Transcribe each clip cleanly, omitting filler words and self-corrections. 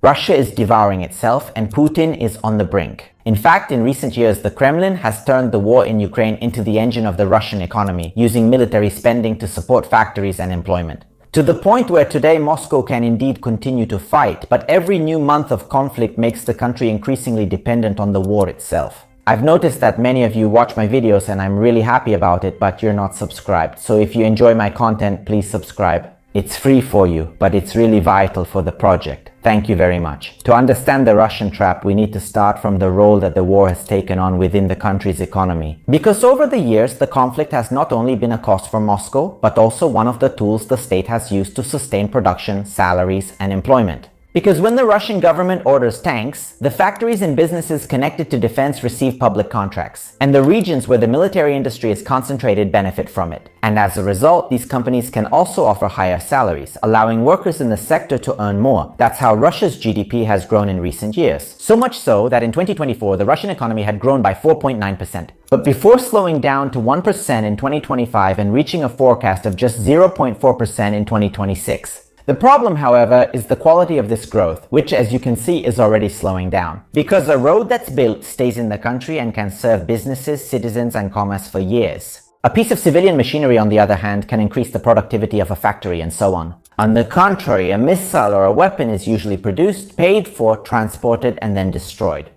Russia is devouring itself and Putin is on the brink. In fact, in recent years, the Kremlin has turned the war in Ukraine into the engine of the Russian economy, using military spending to support factories and employment. To the point where today Moscow can indeed continue to fight, but every new month of conflict makes the country increasingly dependent on the war itself. I've noticed that many of you watch my videos and I'm really happy about it, but you're not subscribed. So if you enjoy my content, please subscribe. It's free for you, but it's really vital for the project. Thank you very much. To understand the Russian trap, we need to start from the role that the war has taken on within the country's economy. Because over the years, the conflict has not only been a cost for Moscow, but also one of the tools the state has used to sustain production, salaries, and employment. Because when the Russian government orders tanks, the factories and businesses connected to defense receive public contracts, and the regions where the military industry is concentrated benefit from it. And as a result, these companies can also offer higher salaries, allowing workers in the sector to earn more. That's how Russia's GDP has grown in recent years. So much so that in 2024, the Russian economy had grown by 4.9%. But before slowing down to 1% in 2025 and reaching a forecast of just 0.4% in 2026. The problem, however, is the quality of this growth, which, as you can see, is already slowing down. Because a road that's built stays in the country and can serve businesses, citizens, and commerce for years. A piece of civilian machinery, on the other hand, can increase the productivity of a factory and so on. On the contrary, a missile or a weapon is usually produced, paid for, transported, and then destroyed.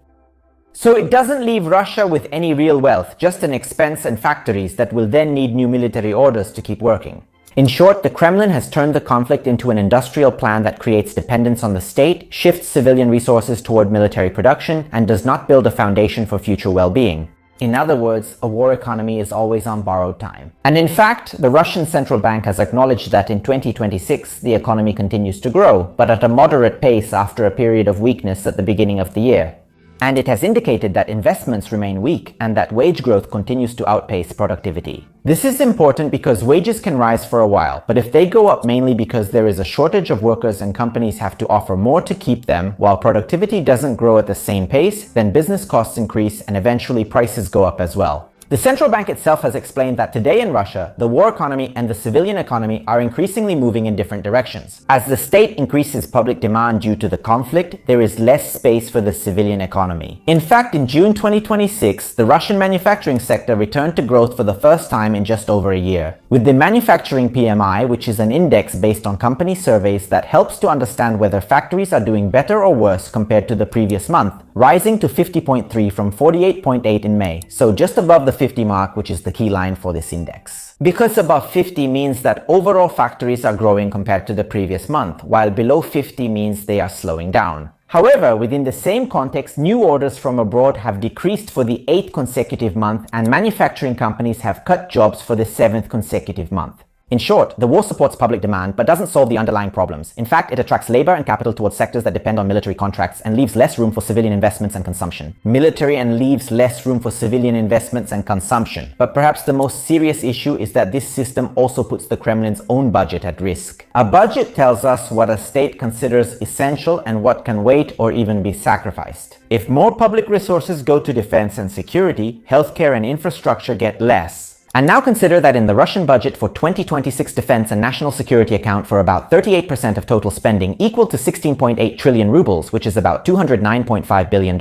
So it doesn't leave Russia with any real wealth, just an expense and factories that will then need new military orders to keep working. In short, the Kremlin has turned the conflict into an industrial plan that creates dependence on the state, shifts civilian resources toward military production, and does not build a foundation for future well-being. In other words, a war economy is always on borrowed time. And in fact, the Russian central bank has acknowledged that in 2026, the economy continues to grow, but at a moderate pace after a period of weakness at the beginning of the year. And it has indicated that investments remain weak and that wage growth continues to outpace productivity. This is important because wages can rise for a while, but if they go up mainly because there is a shortage of workers and companies have to offer more to keep them, while productivity doesn't grow at the same pace, then business costs increase and eventually prices go up as well. The central bank itself has explained that today in Russia, the war economy and the civilian economy are increasingly moving in different directions. As the state increases public demand due to the conflict, there is less space for the civilian economy. In fact, in June 2026, the Russian manufacturing sector returned to growth for the first time in just over a year. With the manufacturing PMI, which is an index based on company surveys that helps to understand whether factories are doing better or worse compared to the previous month, rising to 50.3 from 48.8 in May, so just above the 50 mark, which is the key line for this index. Because above 50 means that overall factories are growing compared to the previous month, while below 50 means they are slowing down. However, within the same context, new orders from abroad have decreased for the 8th consecutive month and manufacturing companies have cut jobs for the 7th consecutive month. In short, the war supports public demand but doesn't solve the underlying problems. In fact, it attracts labor and capital towards sectors that depend on military contracts and leaves less room for civilian investments and consumption. But perhaps the most serious issue is that this system also puts the Kremlin's own budget at risk. A budget tells us what a state considers essential and what can wait or even be sacrificed. If more public resources go to defense and security, healthcare and infrastructure get less. And now consider that in the Russian budget for 2026, defense and national security account for about 38% of total spending, equal to 16.8 trillion rubles, which is about $209.5 billion.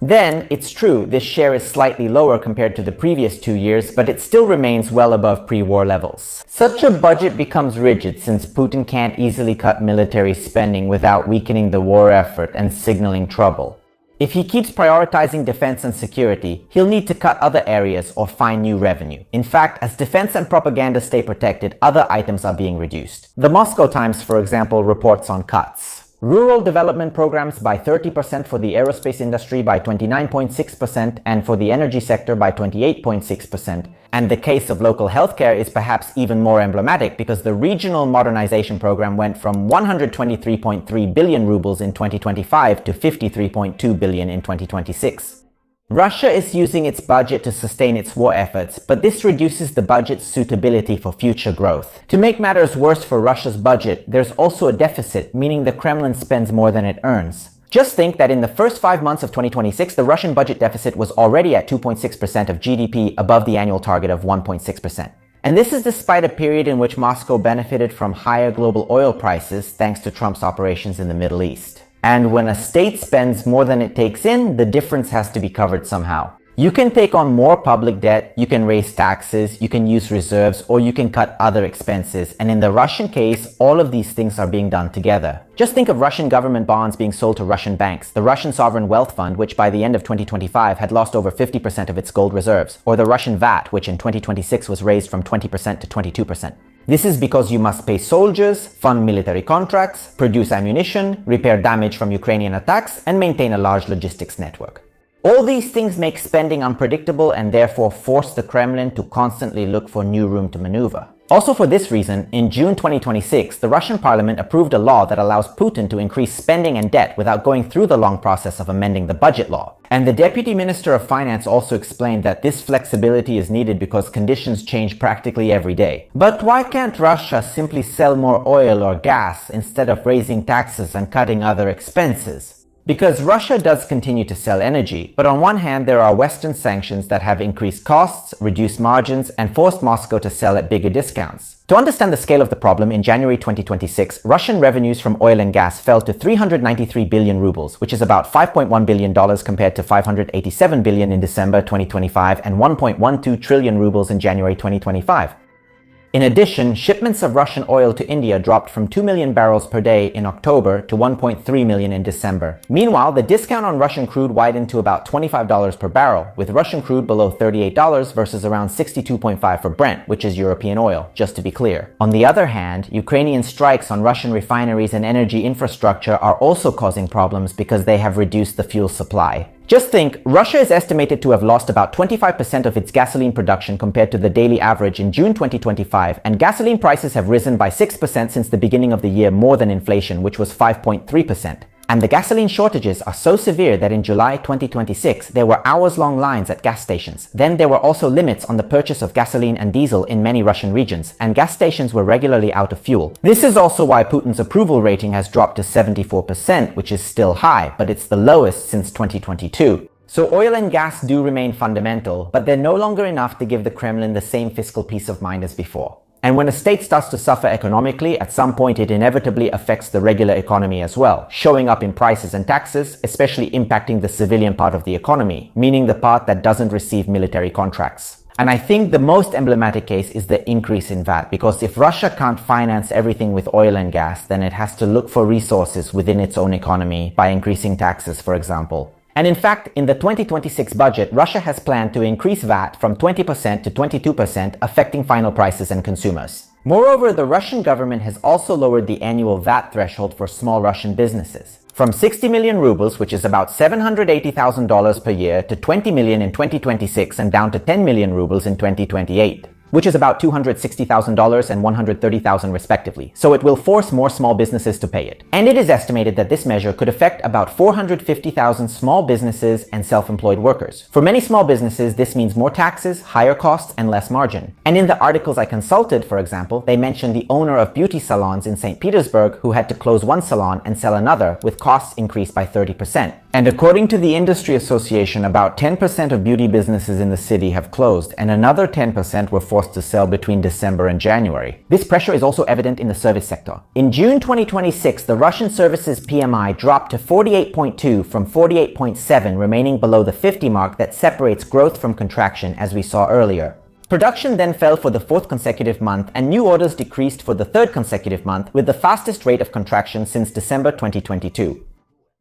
Then, it's true, this share is slightly lower compared to the previous 2 years, but it still remains well above pre-war levels. Such a budget becomes rigid since Putin can't easily cut military spending without weakening the war effort and signaling trouble. If he keeps prioritizing defense and security, he'll need to cut other areas or find new revenue. In fact, as defense and propaganda stay protected, other items are being reduced. The Moscow Times, for example, reports on cuts. Rural development programs by 30% for the aerospace industry, by 29.6%, and for the energy sector by 28.6%. And the case of local healthcare is perhaps even more emblematic because the regional modernization program went from 123.3 billion rubles in 2025 to 53.2 billion in 2026. Russia is using its budget to sustain its war efforts, but this reduces the budget's suitability for future growth. To make matters worse for Russia's budget, there's also a deficit, meaning the Kremlin spends more than it earns. Just think that in the first 5 months of 2026, the Russian budget deficit was already at 2.6% of GDP, above the annual target of 1.6%. And this is despite a period in which Moscow benefited from higher global oil prices thanks to Trump's operations in the Middle East. And when a state spends more than it takes in, the difference has to be covered somehow. You can take on more public debt, you can raise taxes, you can use reserves, or you can cut other expenses. And in the Russian case, all of these things are being done together. Just think of Russian government bonds being sold to Russian banks, the Russian Sovereign Wealth Fund, which by the end of 2025 had lost over 50% of its gold reserves, or the Russian VAT, which in 2026 was raised from 20% to 22%. This is because you must pay soldiers, fund military contracts, produce ammunition, repair damage from Ukrainian attacks, and maintain a large logistics network. All these things make spending unpredictable and therefore force the Kremlin to constantly look for new room to maneuver. Also for this reason, in June 2026, the Russian parliament approved a law that allows Putin to increase spending and debt without going through the long process of amending the budget law. And the Deputy Minister of Finance also explained that this flexibility is needed because conditions change practically every day. But why can't Russia simply sell more oil or gas instead of raising taxes and cutting other expenses? Because Russia does continue to sell energy, but on one hand there are Western sanctions that have increased costs, reduced margins, and forced Moscow to sell at bigger discounts. To understand the scale of the problem, in January 2026, Russian revenues from oil and gas fell to 393 billion rubles, which is about $5.1 billion compared to 587 billion in December 2025 and 1.12 trillion rubles in January 2025. In addition, shipments of Russian oil to India dropped from 2 million barrels per day in October to 1.3 million in December. Meanwhile, the discount on Russian crude widened to about $25 per barrel, with Russian crude below $38 versus around $62.5 for Brent, which is European oil, just to be clear. On the other hand, Ukrainian strikes on Russian refineries and energy infrastructure are also causing problems because they have reduced the fuel supply. Just think, Russia is estimated to have lost about 25% of its gasoline production compared to the daily average in June 2025, and gasoline prices have risen by 6% since the beginning of the year, more than inflation, which was 5.3%. And the gasoline shortages are so severe that in July 2026, there were hours-long lines at gas stations. Then there were also limits on the purchase of gasoline and diesel in many Russian regions, and gas stations were regularly out of fuel. This is also why Putin's approval rating has dropped to 74%, which is still high, but it's the lowest since 2022. So oil and gas do remain fundamental, but they're no longer enough to give the Kremlin the same fiscal peace of mind as before. And when a state starts to suffer economically, at some point it inevitably affects the regular economy as well, showing up in prices and taxes, especially impacting the civilian part of the economy, meaning the part that doesn't receive military contracts. And I think the most emblematic case is the increase in VAT, because if Russia can't finance everything with oil and gas, then it has to look for resources within its own economy by increasing taxes, for example. And in fact, in the 2026 budget, Russia has planned to increase VAT from 20% to 22%, affecting final prices and consumers. Moreover, the Russian government has also lowered the annual VAT threshold for small Russian businesses from 60 million rubles, which is about $780,000 per year, to 20 million in 2026 and down to 10 million rubles in 2028. Which is about $260,000 and $130,000 respectively, so it will force more small businesses to pay it. And it is estimated that this measure could affect about 450,000 small businesses and self-employed workers. For many small businesses, this means more taxes, higher costs, and less margin. And in the articles I consulted, for example, they mentioned the owner of beauty salons in St. Petersburg who had to close one salon and sell another, with costs increased by 30%. And according to the industry association, about 10% of beauty businesses in the city have closed, and another 10% were forced to sell between December and January. This pressure is also evident in the service sector. In June 2026, the Russian services PMI dropped to 48.2 from 48.7, remaining below the 50 mark that separates growth from contraction, as we saw earlier. Production then fell for the fourth consecutive month, and new orders decreased for the third consecutive month, with the fastest rate of contraction since December 2022.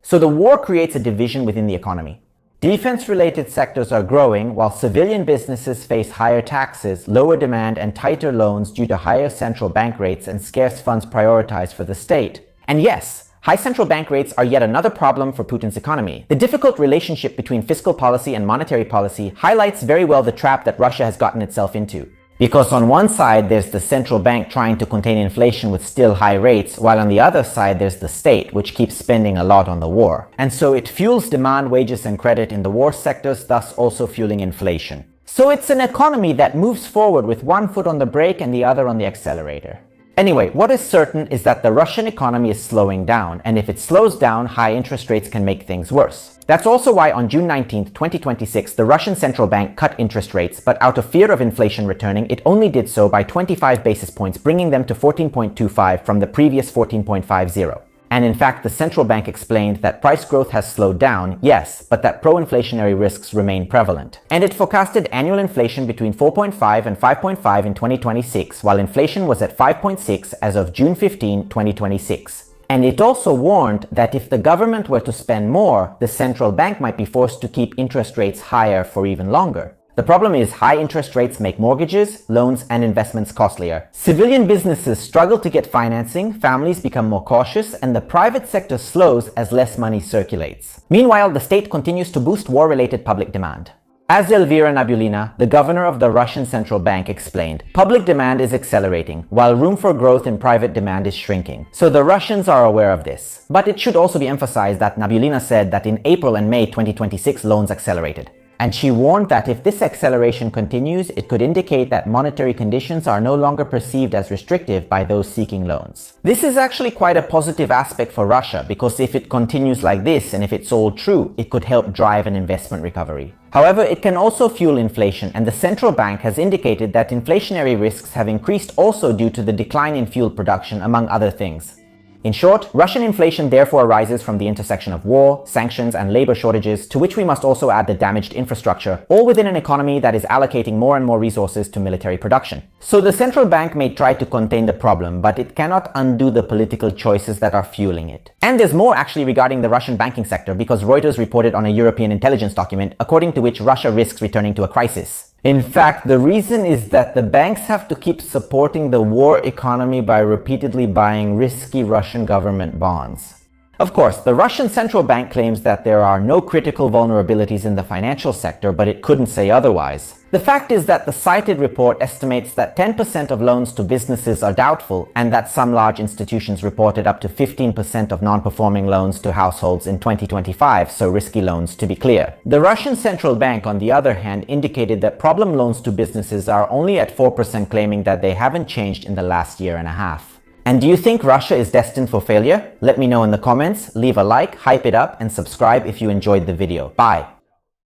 So the war creates a division within the economy. Defense-related sectors are growing, while civilian businesses face higher taxes, lower demand, and tighter loans due to higher central bank rates and scarce funds prioritized for the state. And yes, high central bank rates are yet another problem for Putin's economy. The difficult relationship between fiscal policy and monetary policy highlights very well the trap that Russia has gotten itself into. Because on one side, there's the central bank trying to contain inflation with still high rates, while on the other side, there's the state, which keeps spending a lot on the war. And so it fuels demand, wages, and credit in the war sectors, thus also fueling inflation. So it's an economy that moves forward with one foot on the brake and the other on the accelerator. Anyway, what is certain is that the Russian economy is slowing down, and if it slows down, high interest rates can make things worse. That's also why on June 19, 2026, the Russian central bank cut interest rates, but out of fear of inflation returning, it only did so by 25 basis points, bringing them to 14.25 from the previous 14.50. And in fact, the central bank explained that price growth has slowed down, yes, but that pro-inflationary risks remain prevalent. And it forecasted annual inflation between 4.5 and 5.5 in 2026, while inflation was at 5.6 as of June 15, 2026. And it also warned that if the government were to spend more, the central bank might be forced to keep interest rates higher for even longer. The problem is high interest rates make mortgages, loans, and investments costlier. Civilian businesses struggle to get financing, families become more cautious, and the private sector slows as less money circulates. Meanwhile, the state continues to boost war-related public demand. As Elvira Nabiullina, the governor of the Russian central bank, explained, public demand is accelerating, while room for growth in private demand is shrinking. So the Russians are aware of this. But it should also be emphasized that Nabiullina said that in April and May 2026 loans accelerated. And she warned that if this acceleration continues, it could indicate that monetary conditions are no longer perceived as restrictive by those seeking loans. This is actually quite a positive aspect for Russia, because if it continues like this and if it's all true, it could help drive an investment recovery. However, it can also fuel inflation, and the central bank has indicated that inflationary risks have increased also due to the decline in fuel production, among other things. In short, Russian inflation therefore arises from the intersection of war, sanctions, and labor shortages, to which we must also add the damaged infrastructure, all within an economy that is allocating more and more resources to military production. So the central bank may try to contain the problem, but it cannot undo the political choices that are fueling it. And there's more actually regarding the Russian banking sector, because Reuters reported on a European intelligence document according to which Russia risks returning to a crisis. In fact, the reason is that the banks have to keep supporting the war economy by repeatedly buying risky Russian government bonds. Of course, the Russian central bank claims that there are no critical vulnerabilities in the financial sector, but it couldn't say otherwise. The fact is that the cited report estimates that 10% of loans to businesses are doubtful, and that some large institutions reported up to 15% of non-performing loans to households in 2025, so risky loans to be clear. The Russian central bank, on the other hand, indicated that problem loans to businesses are only at 4%, claiming that they haven't changed in the last year and a half. And do you think Russia is destined for failure? Let me know in the comments, leave a like, hype it up, and subscribe if you enjoyed the video. Bye!